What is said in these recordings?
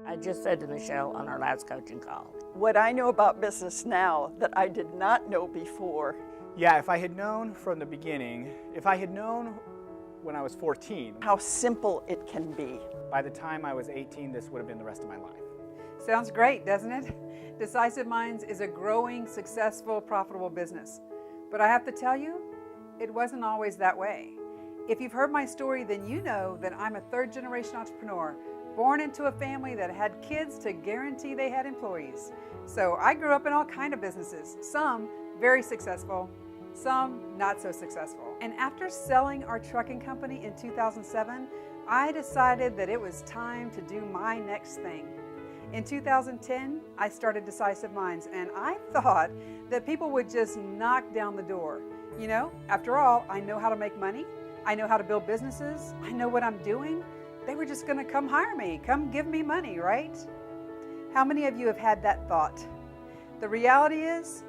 I just said to Michelle on our last coaching call. What I know about business now that I did not know before. Yeah, if I had known from the beginning, if I had known when I was 14, How simple it can be. by the time I was 18, this would have been the rest of my life. Sounds great, doesn't it? Decisive Minds is a growing, successful, profitable business. But I have to tell you, it wasn't always that way. If you've heard my story, then you know that I'm a third-generation entrepreneur, born into a family that had kids to guarantee they had employees. So I grew up in all kinds of businesses, some very successful, some not so successful. And after selling our trucking company in 2007, I decided that it was time to do my next thing. In 2010, I started Decisive Minds, and I thought that people would just knock down the door. You know, after all, I know how to make money. I know how to build businesses. I know what I'm doing. They were just going to come hire me, come give me money, right? How many of you have had that thought? The reality is,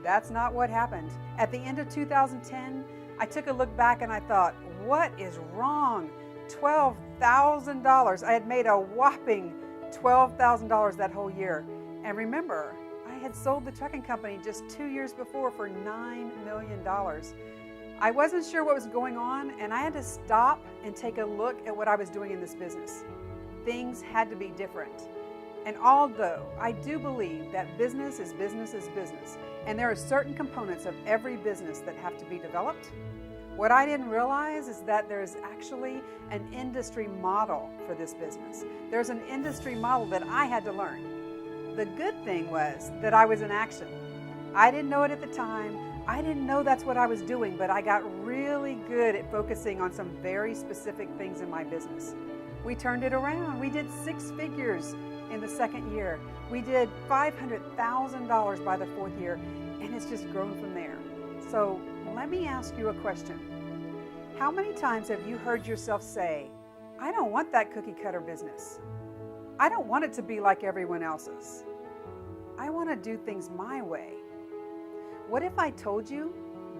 that's not what happened. At the end of 2010, I took a look back and I thought, what is wrong? $12,000. I had made a whopping $12,000 that whole year. And remember, I had sold the trucking company just 2 years before for $9 million. I wasn't sure what was going on, and I had to stop and take a look at what I was doing in this business. Things had to be different. And although I do believe that business is business, and there are certain components of every business that have to be developed, what I didn't realize is that there's actually an industry model for this business. There's an industry model that I had to learn. The good thing was that I was in action. I didn't know it at the time. I didn't know that's what I was doing, but I got really good at focusing on some very specific things in my business. We turned it around. We did 6 figures in the second year. We did $500,000 by the 4th year, and it's just grown from there. So let me ask you a question. How many times have you heard yourself say, I don't want that cookie cutter business. I don't want it to be like everyone else's. I want to do things my way. What if I told you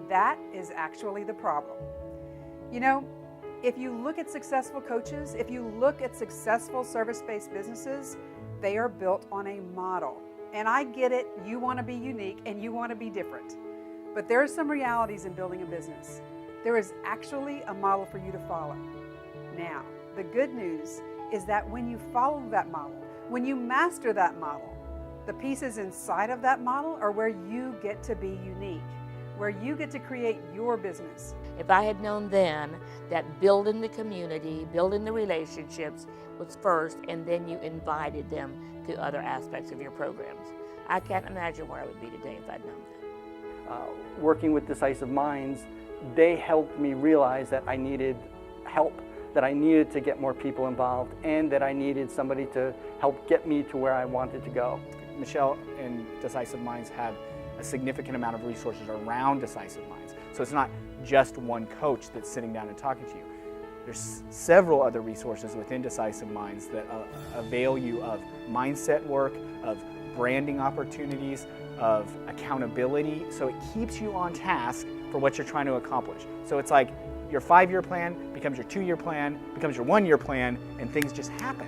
that is actually the problem? You know, if you look at successful coaches, if you look at successful service-based businesses, they are built on a model. And I get it, you want to be unique and you want to be different. But there are some realities in building a business. There is actually a model for you to follow. Now, the good news is that when you follow that model, when you master that model, the pieces inside of that model are where you get to be unique, where you get to create your business. If I had known then that building the community, building the relationships was first, and then you invited them to other aspects of your programs, I can't imagine where I would be today if I'd known that. Working with Decisive Minds, they helped me realize that I needed help, that I needed to get more people involved, and that I needed somebody to help get me to where I wanted to go. Michelle and Decisive Minds have a significant amount of resources around Decisive Minds. So it's not just one coach that's sitting down and talking to you. There's several other resources within Decisive Minds that avail you of mindset work, of branding opportunities, of accountability. So it keeps you on task for what you're trying to accomplish. So it's like your 5-year plan becomes your 2-year plan, becomes your 1-year plan, and things just happen.